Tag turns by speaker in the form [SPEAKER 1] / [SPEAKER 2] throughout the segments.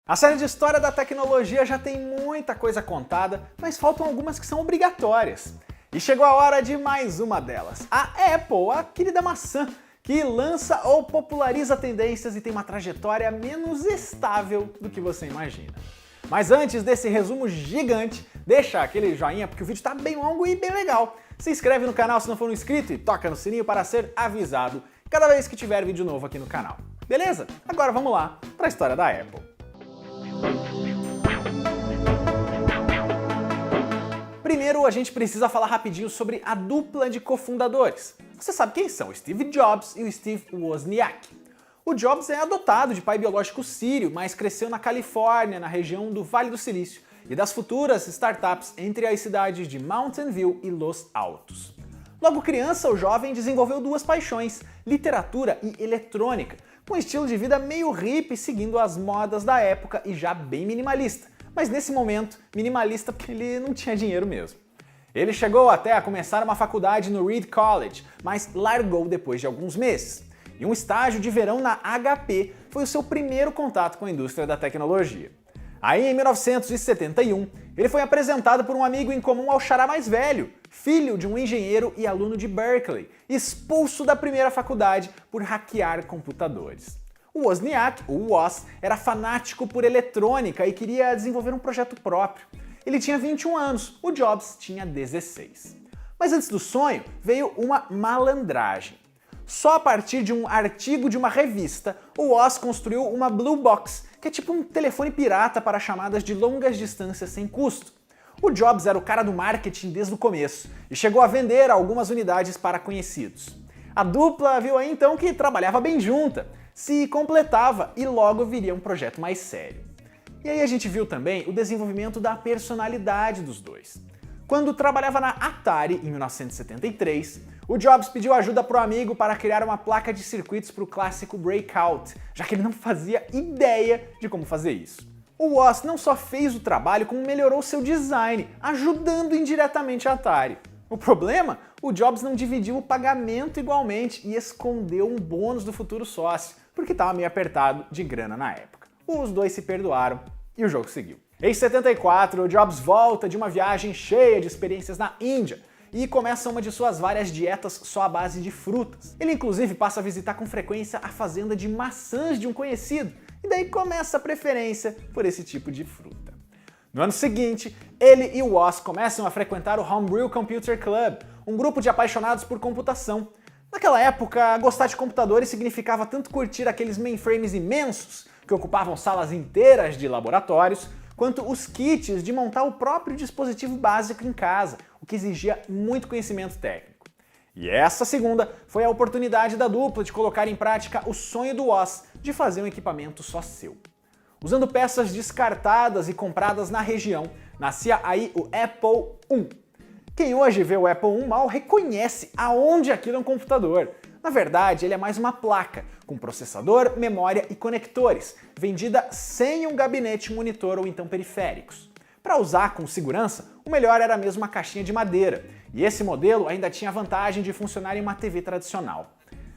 [SPEAKER 1] A série de história da tecnologia já tem muita coisa contada, mas faltam algumas que são obrigatórias. E chegou a hora de mais uma delas, a Apple, a querida maçã, que lança ou populariza tendências e tem uma trajetória menos estável do que você imagina. Mas antes desse resumo gigante, deixa aquele joinha porque o vídeo tá bem longo e bem legal. Se inscreve no canal se não for inscrito e toca no sininho para ser avisado cada vez que tiver vídeo novo aqui no canal. Beleza? Agora vamos lá para a história da Apple. Primeiro, a gente precisa falar rapidinho sobre a dupla de cofundadores. Você sabe quem são? O Steve Jobs e o Steve Wozniak. O Jobs é adotado de pai biológico sírio, mas cresceu na Califórnia, na região do Vale do Silício, e das futuras startups entre as cidades de Mountain View e Los Altos. Logo criança, o jovem desenvolveu duas paixões, literatura e eletrônica, com um estilo de vida meio hippie, seguindo as modas da época e já bem minimalista. Mas nesse momento, minimalista porque ele não tinha dinheiro mesmo. Ele chegou até a começar uma faculdade no Reed College, mas largou depois de alguns meses. E um estágio de verão na HP foi o seu primeiro contato com a indústria da tecnologia. Aí, em 1971, ele foi apresentado por um amigo em comum ao xará mais velho, filho de um engenheiro e aluno de Berkeley, expulso da primeira faculdade por hackear computadores. O Wozniak, o Woz, era fanático por eletrônica e queria desenvolver um projeto próprio. Ele tinha 21 anos, o Jobs tinha 16. Mas antes do sonho, veio uma malandragem. Só a partir de um artigo de uma revista, o Woz construiu uma Blue Box, que é tipo um telefone pirata para chamadas de longas distâncias sem custo. O Jobs era o cara do marketing desde o começo e chegou a vender algumas unidades para conhecidos. A dupla viu aí então que trabalhava bem junta, se completava e logo viria um projeto mais sério. E aí a gente viu também o desenvolvimento da personalidade dos dois. Quando trabalhava na Atari, em 1973, o Jobs pediu ajuda para o amigo para criar uma placa de circuitos para o clássico Breakout, já que ele não fazia ideia de como fazer isso. O Woz não só fez o trabalho, como melhorou seu design, ajudando indiretamente a Atari. O problema? O Jobs não dividiu o pagamento igualmente e escondeu um bônus do futuro sócio, porque estava meio apertado de grana na época. Os dois se perdoaram e o jogo seguiu. Em 74, o Jobs volta de uma viagem cheia de experiências na Índia e começa uma de suas várias dietas só à base de frutas. Ele inclusive passa a visitar com frequência a fazenda de maçãs de um conhecido, e daí começa a preferência por esse tipo de fruta. No ano seguinte, ele e o Woz começam a frequentar o Homebrew Computer Club, um grupo de apaixonados por computação. Naquela época, gostar de computadores significava tanto curtir aqueles mainframes imensos, que ocupavam salas inteiras de laboratórios, quanto os kits de montar o próprio dispositivo básico em casa, o que exigia muito conhecimento técnico. E essa segunda foi a oportunidade da dupla de colocar em prática o sonho do Woz de fazer um equipamento só seu. Usando peças descartadas e compradas na região, nascia aí o Apple I. Quem hoje vê o Apple I mal reconhece aonde aquilo é um computador. Na verdade, ele é mais uma placa, com processador, memória e conectores, vendida sem um gabinete monitor ou então periféricos. Para usar com segurança, o melhor era mesmo uma caixinha de madeira, e esse modelo ainda tinha a vantagem de funcionar em uma TV tradicional.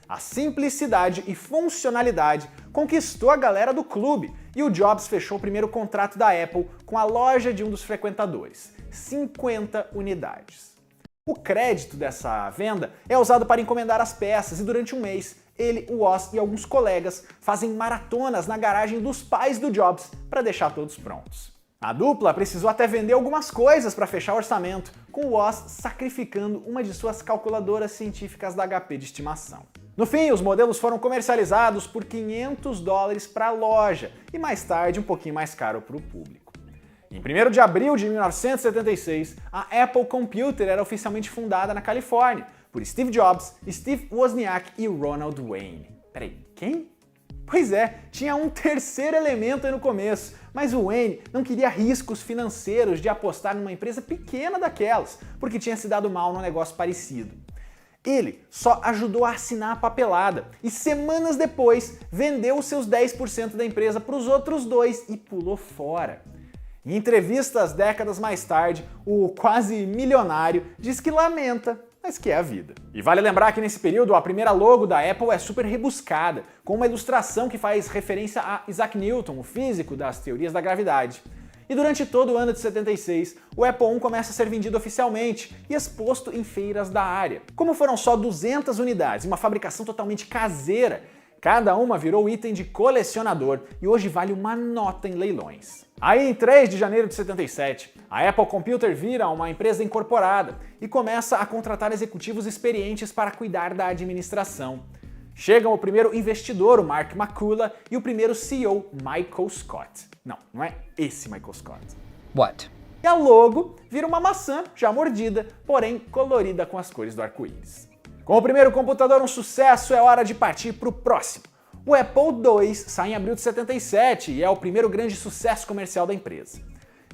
[SPEAKER 1] A simplicidade e funcionalidade conquistou a galera do clube, e o Jobs fechou o primeiro contrato da Apple com a loja de um dos frequentadores, 50 unidades. O crédito dessa venda é usado para encomendar as peças e durante um mês, ele, o Woz e alguns colegas fazem maratonas na garagem dos pais do Jobs para deixar todos prontos. A dupla precisou até vender algumas coisas para fechar o orçamento, com o Woz sacrificando uma de suas calculadoras científicas da HP de estimação. No fim, os modelos foram comercializados por $500 para a loja e mais tarde um pouquinho mais caro para o público. Em 1º de abril de 1976, a Apple Computer era oficialmente fundada na Califórnia por Steve Jobs, Steve Wozniak e Ronald Wayne. Peraí, quem? Pois é, tinha um terceiro elemento aí no começo, mas o Wayne não queria riscos financeiros de apostar numa empresa pequena daquelas, porque tinha se dado mal num negócio parecido. Ele só ajudou a assinar a papelada e semanas depois vendeu os seus 10% da empresa para os outros dois e pulou fora. Em entrevistas décadas mais tarde, o quase milionário diz que lamenta mas que é a vida. E vale lembrar que nesse período a primeira logo da Apple é super rebuscada, com uma ilustração que faz referência a Isaac Newton, o físico das teorias da gravidade. E durante todo o ano de 76, o Apple I começa a ser vendido oficialmente e exposto em feiras da área. Como foram só 200 unidades e uma fabricação totalmente caseira, cada uma virou item de colecionador e hoje vale uma nota em leilões. Aí, em 3 de janeiro de 77, a Apple Computer vira uma empresa incorporada e começa a contratar executivos experientes para cuidar da administração. Chegam o primeiro investidor, o Mark McCullough, e o primeiro CEO, Michael Scott. Não é esse Michael Scott.
[SPEAKER 2] What?
[SPEAKER 1] E a logo vira uma maçã já mordida, porém colorida com as cores do arco-íris. Com o primeiro computador um sucesso, é hora de partir para o próximo. O Apple II sai em abril de 77 e é o primeiro grande sucesso comercial da empresa.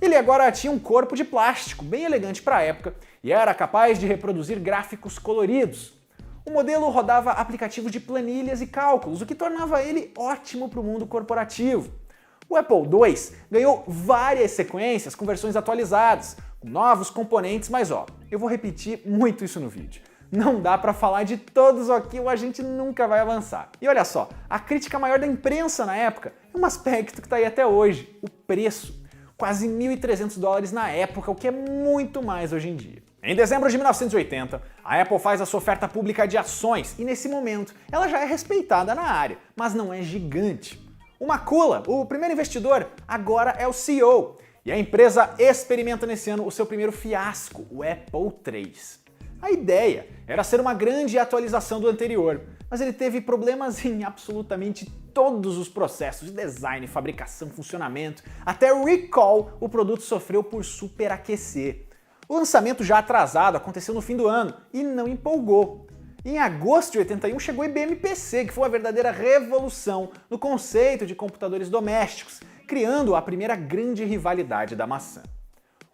[SPEAKER 1] Ele agora tinha um corpo de plástico bem elegante para a época e era capaz de reproduzir gráficos coloridos. O modelo rodava aplicativos de planilhas e cálculos, o que tornava ele ótimo para o mundo corporativo. O Apple II ganhou várias sequências com versões atualizadas, com novos componentes, mas eu vou repetir muito isso no vídeo. Não dá para falar de todos aqui ou a gente nunca vai avançar. E olha só, a crítica maior da imprensa na época é um aspecto que está aí até hoje, o preço. Quase $1.300 na época, o que é muito mais hoje em dia. Em dezembro de 1980, a Apple faz a sua oferta pública de ações e nesse momento ela já é respeitada na área, mas não é gigante. O McCullough, o primeiro investidor, agora é o CEO e a empresa experimenta nesse ano o seu primeiro fiasco, o Apple III. A ideia era ser uma grande atualização do anterior, mas ele teve problemas em absolutamente todos os processos de design, fabricação, funcionamento, até recall o produto sofreu por superaquecer. O lançamento já atrasado aconteceu no fim do ano e não empolgou. Em agosto de 81 chegou o IBM PC, que foi uma verdadeira revolução no conceito de computadores domésticos, criando a primeira grande rivalidade da maçã.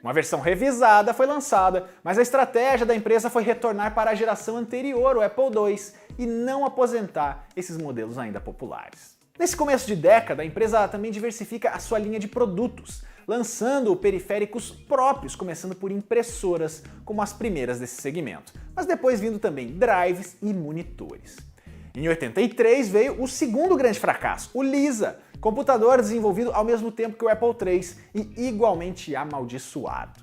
[SPEAKER 1] Uma versão revisada foi lançada, mas a estratégia da empresa foi retornar para a geração anterior, o Apple II, e não aposentar esses modelos ainda populares. Nesse começo de década, a empresa também diversifica a sua linha de produtos, lançando periféricos próprios, começando por impressoras, como as primeiras desse segmento, mas depois vindo também drives e monitores. Em 83 veio o segundo grande fracasso, o Lisa, computador desenvolvido ao mesmo tempo que o Apple III e igualmente amaldiçoado.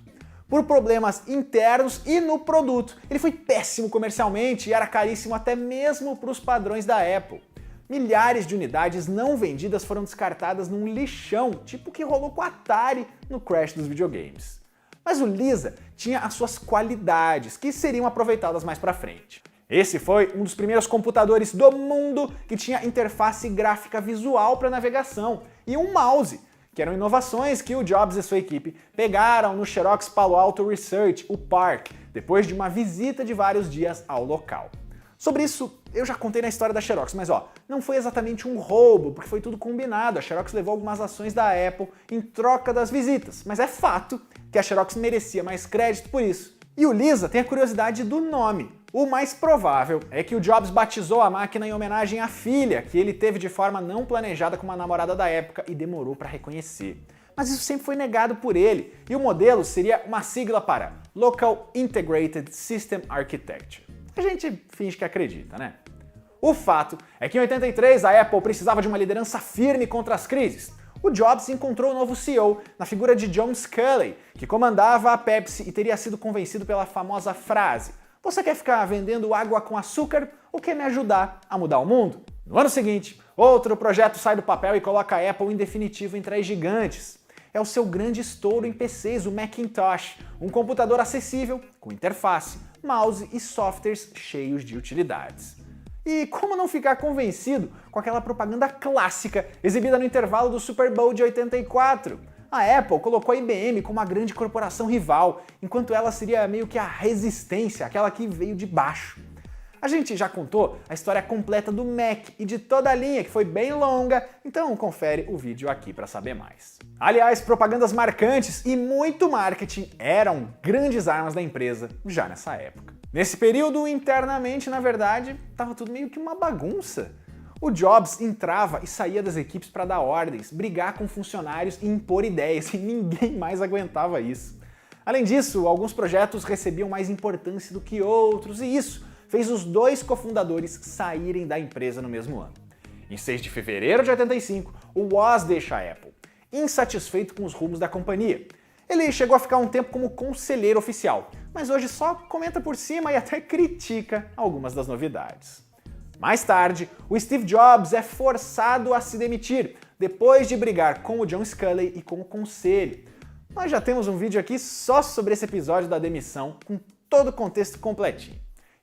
[SPEAKER 1] Por problemas internos e no produto, ele foi péssimo comercialmente e era caríssimo até mesmo para os padrões da Apple. Milhares de unidades não vendidas foram descartadas num lixão, tipo o que rolou com o Atari no crash dos videogames. Mas o Lisa tinha as suas qualidades, que seriam aproveitadas mais para frente. Esse foi um dos primeiros computadores do mundo que tinha interface gráfica visual para navegação e um mouse, que eram inovações que o Jobs e sua equipe pegaram no Xerox Palo Alto Research, o PARC, depois de uma visita de vários dias ao local. Sobre isso, eu já contei na história da Xerox, mas não foi exatamente um roubo, porque foi tudo combinado. A Xerox levou algumas ações da Apple em troca das visitas, mas é fato que a Xerox merecia mais crédito por isso. E o Lisa tem a curiosidade do nome. O mais provável é que o Jobs batizou a máquina em homenagem à filha, que ele teve de forma não planejada com uma namorada da época e demorou para reconhecer. Mas isso sempre foi negado por ele, e o modelo seria uma sigla para Local Integrated System Architecture. A gente finge que acredita, né? O fato é que em 83 a Apple precisava de uma liderança firme contra as crises. O Jobs encontrou o novo CEO na figura de John Sculley, que comandava a Pepsi e teria sido convencido pela famosa frase: "Você quer ficar vendendo água com açúcar ou quer me ajudar a mudar o mundo?" No ano seguinte, outro projeto sai do papel e coloca a Apple em definitivo entre as gigantes. É o seu grande estouro em PCs, o Macintosh, um computador acessível, com interface, mouse e softwares cheios de utilidades. E como não ficar convencido com aquela propaganda clássica exibida no intervalo do Super Bowl de 84? A Apple colocou a IBM como uma grande corporação rival, enquanto ela seria meio que a resistência, aquela que veio de baixo. A gente já contou a história completa do Mac e de toda a linha, que foi bem longa, então confere o vídeo aqui para saber mais. Aliás, propagandas marcantes e muito marketing eram grandes armas da empresa já nessa época. Nesse período, internamente, na verdade, estava tudo meio que uma bagunça. O Jobs entrava e saía das equipes para dar ordens, brigar com funcionários e impor ideias, e ninguém mais aguentava isso. Além disso, alguns projetos recebiam mais importância do que outros, e isso fez os dois cofundadores saírem da empresa no mesmo ano. Em 6 de fevereiro de 85, o Woz deixa a Apple, insatisfeito com os rumos da companhia. Ele chegou a ficar um tempo como conselheiro oficial, mas hoje só comenta por cima e até critica algumas das novidades. Mais tarde, o Steve Jobs é forçado a se demitir, depois de brigar com o John Sculley e com o conselho. Nós já temos um vídeo aqui só sobre esse episódio da demissão, com todo o contexto completinho.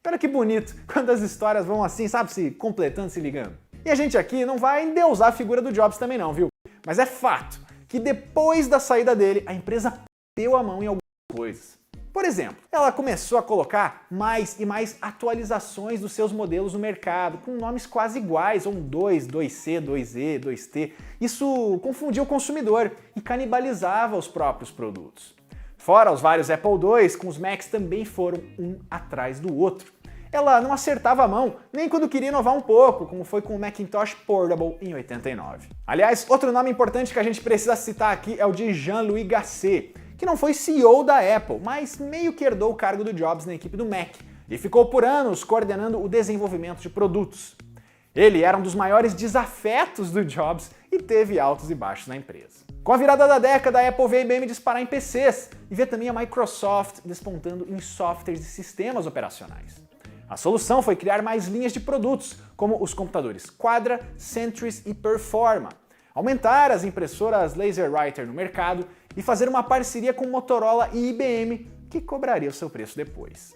[SPEAKER 1] E olha que bonito, quando as histórias vão assim, sabe, se completando, se ligando. E a gente aqui não vai endeusar a figura do Jobs também não, viu? Mas é fato que depois da saída dele, a empresa perdeu a mão em algumas coisas. Por exemplo, ela começou a colocar mais e mais atualizações dos seus modelos no mercado, com nomes quase iguais, ou um 2, 2C, 2E, 2T. Isso confundia o consumidor e canibalizava os próprios produtos. Fora os vários Apple II, com os Macs também foram um atrás do outro. Ela não acertava a mão, nem quando queria inovar um pouco, como foi com o Macintosh Portable em 89. Aliás, outro nome importante que a gente precisa citar aqui é o de Jean-Louis Gasset, que não foi CEO da Apple, mas meio que herdou o cargo do Jobs na equipe do Mac, e ficou por anos coordenando o desenvolvimento de produtos. Ele era um dos maiores desafetos do Jobs e teve altos e baixos na empresa. Com a virada da década, a Apple vê a IBM disparar em PCs, e vê também a Microsoft despontando em softwares e sistemas operacionais. A solução foi criar mais linhas de produtos, como os computadores Quadra, Centris e Performa, aumentar as impressoras LaserWriter no mercado e fazer uma parceria com Motorola e IBM, que cobraria o seu preço depois.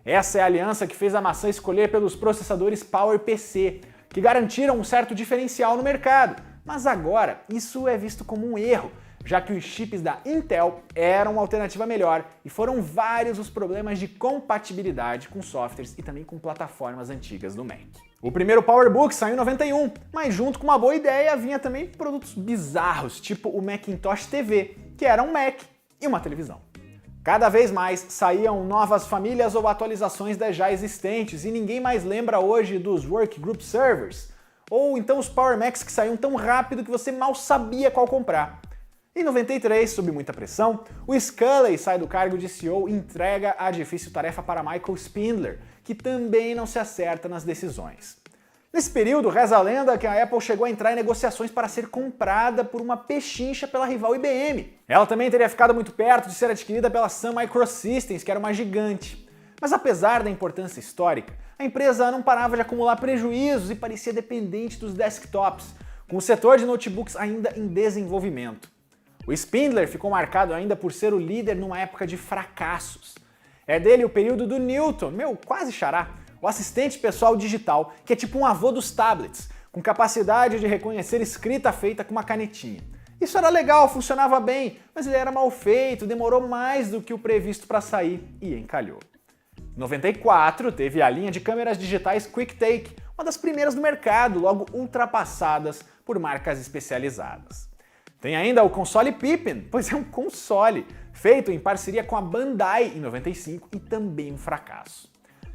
[SPEAKER 1] Essa é a aliança que fez a maçã escolher pelos processadores PowerPC, que garantiram um certo diferencial no mercado, mas agora isso é visto como um erro, já que os chips da Intel eram uma alternativa melhor e foram vários os problemas de compatibilidade com softwares e também com plataformas antigas do Mac. O primeiro PowerBook saiu em 91, mas junto com uma boa ideia vinha também produtos bizarros, tipo o Macintosh TV, que era um Mac e uma televisão. Cada vez mais saíam novas famílias ou atualizações das já existentes e ninguém mais lembra hoje dos Workgroup Servers, ou então os Power Macs que saíam tão rápido que você mal sabia qual comprar. Em 93, sob muita pressão, o Sculley sai do cargo de CEO e entrega a difícil tarefa para Michael Spindler, que também não se acerta nas decisões. Nesse período, reza a lenda que a Apple chegou a entrar em negociações para ser comprada por uma pechincha pela rival IBM. Ela também teria ficado muito perto de ser adquirida pela Sun Microsystems, que era uma gigante. Mas apesar da importância histórica, a empresa não parava de acumular prejuízos e parecia dependente dos desktops, com o setor de notebooks ainda em desenvolvimento. O Spindler ficou marcado ainda por ser o líder numa época de fracassos. É dele o período do Newton, meu quase xará, o assistente pessoal digital, que é tipo um avô dos tablets, com capacidade de reconhecer escrita feita com uma canetinha. Isso era legal, funcionava bem, mas ele era mal feito, demorou mais do que o previsto para sair e encalhou. Em 94, teve a linha de câmeras digitais QuickTake, uma das primeiras no mercado, logo ultrapassadas por marcas especializadas. Tem ainda o console Pippin, pois é um console, feito em parceria com a Bandai em 95 e também um fracasso.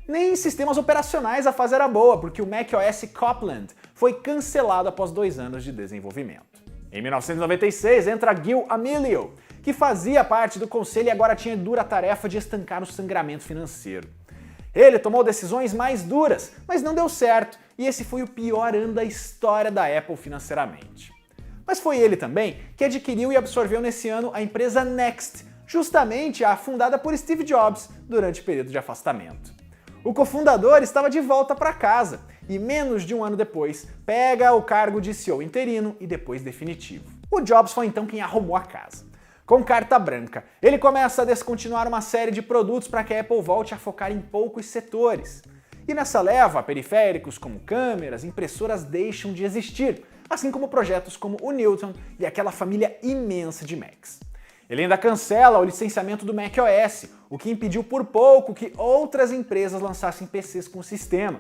[SPEAKER 1] Nem em sistemas operacionais a fase era boa, porque o macOS Copland foi cancelado após 2 anos de desenvolvimento. Em 1996 entra Gil Amelio, que fazia parte do conselho e agora tinha a dura tarefa de estancar o sangramento financeiro. Ele tomou decisões mais duras, mas não deu certo, e esse foi o pior ano da história da Apple financeiramente. Mas foi ele também que adquiriu e absorveu nesse ano a empresa Next, justamente a fundada por Steve Jobs durante o período de afastamento. O cofundador estava de volta para casa e, menos de um ano depois, pega o cargo de CEO interino e depois definitivo. O Jobs foi então quem arrumou a casa. Com carta branca, ele começa a descontinuar uma série de produtos para que a Apple volte a focar em poucos setores. E nessa leva, periféricos como câmeras, impressoras deixam de existir, assim como projetos como o Newton e aquela família imensa de Macs. Ele ainda cancela o licenciamento do macOS, o que impediu por pouco que outras empresas lançassem PCs com o sistema.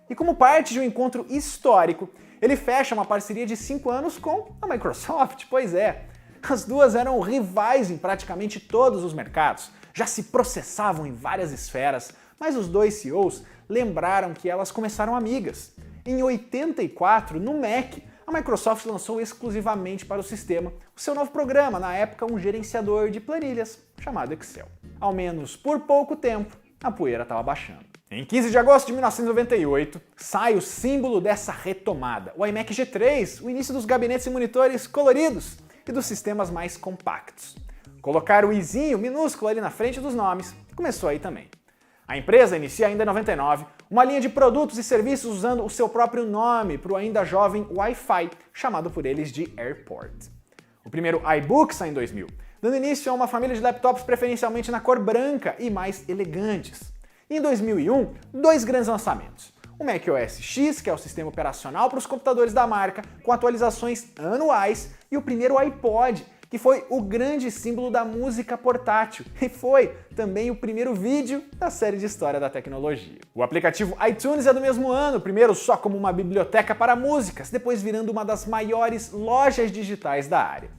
[SPEAKER 1] E como parte de um encontro histórico, ele fecha uma parceria de 5 anos com a Microsoft, pois é. As duas eram rivais em praticamente todos os mercados, já se processavam em várias esferas, mas os dois CEOs lembraram que elas começaram amigas. Em 84, no Mac, a a Microsoft lançou exclusivamente para o sistema o seu novo programa, na época um gerenciador de planilhas chamado Excel. Ao menos por pouco tempo, a poeira estava baixando. Em 15 de agosto de 1998, sai o símbolo dessa retomada, o iMac G3, o início dos gabinetes e monitores coloridos e dos sistemas mais compactos. Colocar o izinho minúsculo ali na frente dos nomes começou aí também. A empresa inicia ainda em 99 uma linha de produtos e serviços usando o seu próprio nome para o ainda jovem Wi-Fi, chamado por eles de AirPort. O primeiro iBook sai em 2000, dando início a uma família de laptops preferencialmente na cor branca e mais elegantes. E em 2001, dois grandes lançamentos. O macOS X, que é o sistema operacional para os computadores da marca, com atualizações anuais, e o primeiro iPod, que foi o grande símbolo da música portátil e foi também o primeiro vídeo da série de história da tecnologia. O aplicativo iTunes é do mesmo ano, primeiro só como uma biblioteca para músicas, depois virando uma das maiores lojas digitais da área.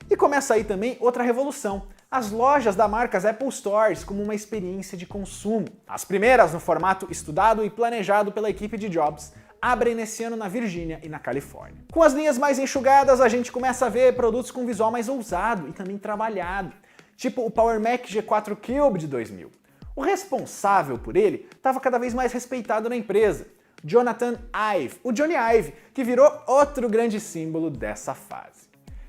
[SPEAKER 1] E começa aí também outra revolução, as lojas da marca Apple Stores como uma experiência de consumo. As primeiras no formato estudado e planejado pela equipe de Jobs, abrem nesse ano na Virgínia e na Califórnia. Com as linhas mais enxugadas, a gente começa a ver produtos com visual mais ousado e também trabalhado, tipo o Power Mac G4 Cube de 2000. O responsável por ele estava cada vez mais respeitado na empresa, Jonathan Ive, o Johnny Ive, que virou outro grande símbolo dessa fase.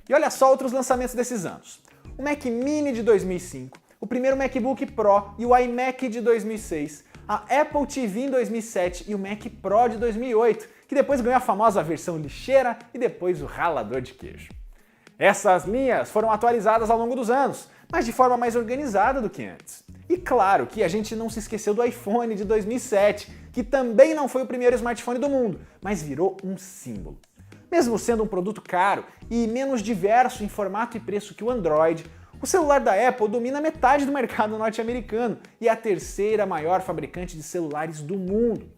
[SPEAKER 1] E olha só outros lançamentos desses anos. O Mac Mini de 2005, o primeiro MacBook Pro e o iMac de 2006, a Apple TV em 2007 e o Mac Pro de 2008, que depois ganhou a famosa versão lixeira e depois o ralador de queijo. Essas linhas foram atualizadas ao longo dos anos, mas de forma mais organizada do que antes. E claro que a gente não se esqueceu do iPhone de 2007, que também não foi o primeiro smartphone do mundo, mas virou um símbolo. Mesmo sendo um produto caro e menos diverso em formato e preço que o Android, o celular da Apple domina metade do mercado norte-americano e é a terceira maior fabricante de celulares do mundo.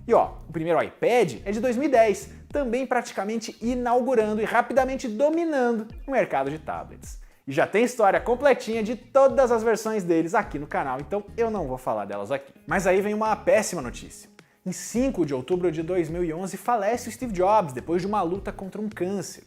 [SPEAKER 1] E ó, o primeiro iPad é de 2010, também praticamente inaugurando e rapidamente dominando o mercado de tablets. E já tem história completinha de todas as versões deles aqui no canal, então eu não vou falar delas aqui. Mas aí vem uma péssima notícia. Em 5 de outubro de 2011 falece o Steve Jobs depois de uma luta contra um câncer.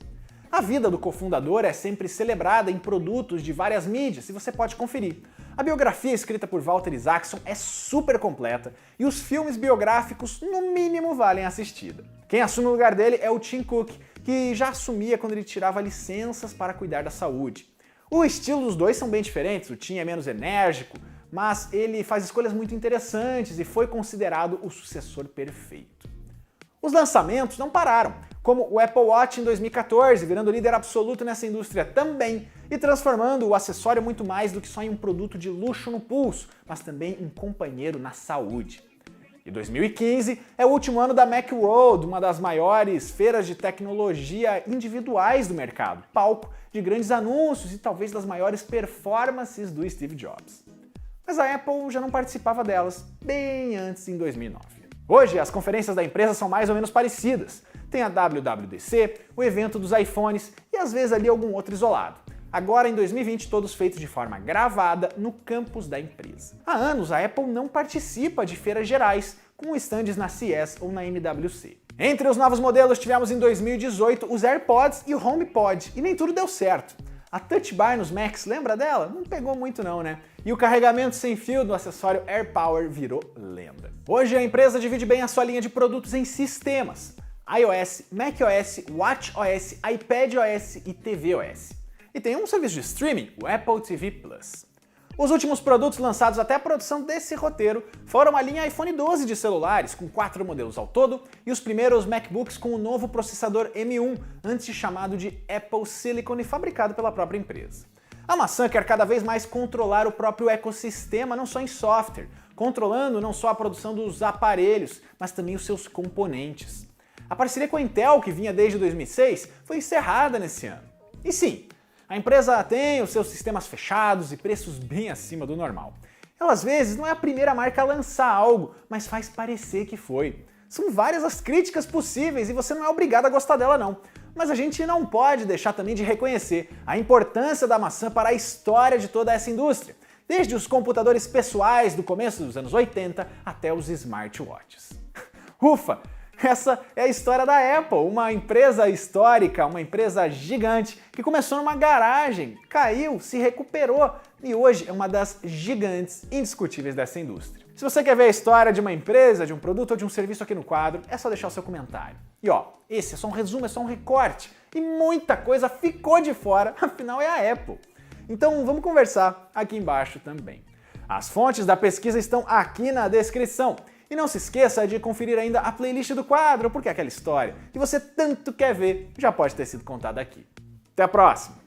[SPEAKER 1] A vida do cofundador é sempre celebrada em produtos de várias mídias, e você pode conferir. A biografia escrita por Walter Isaacson é super completa e os filmes biográficos, no mínimo, valem a assistida. Quem assume o lugar dele é o Tim Cook, que já assumia quando ele tirava licenças para cuidar da saúde. O estilo dos dois são bem diferentes, o Tim é menos enérgico, mas ele faz escolhas muito interessantes e foi considerado o sucessor perfeito. Os lançamentos não pararam, como o Apple Watch em 2014, virando líder absoluto nessa indústria também e transformando o acessório muito mais do que só em um produto de luxo no pulso, mas também um companheiro na saúde. E 2015 é o último ano da Macworld, uma das maiores feiras de tecnologia individuais do mercado, palco de grandes anúncios e talvez das maiores performances do Steve Jobs. Mas a Apple já não participava delas bem antes, em 2009. Hoje, as conferências da empresa são mais ou menos parecidas. Tem a WWDC, o evento dos iPhones e às vezes ali algum outro isolado. Agora, em 2020, todos feitos de forma gravada no campus da empresa. Há anos, a Apple não participa de feiras gerais, com estandes na CES ou na MWC. Entre os novos modelos, tivemos em 2018 os AirPods e o HomePod, e nem tudo deu certo. A Touch Bar nos Macs, lembra dela? Não pegou muito não, né? E o carregamento sem fio do acessório AirPower virou lenda. Hoje a empresa divide bem a sua linha de produtos em sistemas: iOS, macOS, watchOS, iPadOS e tvOS. E tem um serviço de streaming, o Apple TV Plus. Os últimos produtos lançados até a produção desse roteiro foram a linha iPhone 12 de celulares, com 4 modelos ao todo, e os primeiros MacBooks com o novo processador M1, antes chamado de Apple Silicon e fabricado pela própria empresa. A maçã quer cada vez mais controlar o próprio ecossistema, não só em software, controlando não só a produção dos aparelhos, mas também os seus componentes. A parceria com a Intel, que vinha desde 2006, foi encerrada nesse ano. E sim, a empresa tem os seus sistemas fechados e preços bem acima do normal. Ela às vezes não é a primeira marca a lançar algo, mas faz parecer que foi. São várias as críticas possíveis e você não é obrigado a gostar dela não. Mas a gente não pode deixar também de reconhecer a importância da maçã para a história de toda essa indústria, desde os computadores pessoais do começo dos anos 80 até os smartwatches. Ufa! Essa é a história da Apple, uma empresa histórica, uma empresa gigante que começou numa garagem, caiu, se recuperou e hoje é uma das gigantes indiscutíveis dessa indústria. Se você quer ver a história de uma empresa, de um produto ou de um serviço aqui no quadro, é só deixar o seu comentário. E ó, esse é só um resumo, é só um recorte e muita coisa ficou de fora, afinal é a Apple. Então vamos conversar aqui embaixo também. As fontes da pesquisa estão aqui na descrição. E não se esqueça de conferir ainda a playlist do quadro, porque aquela história que você tanto quer ver já pode ter sido contada aqui. Até a próxima!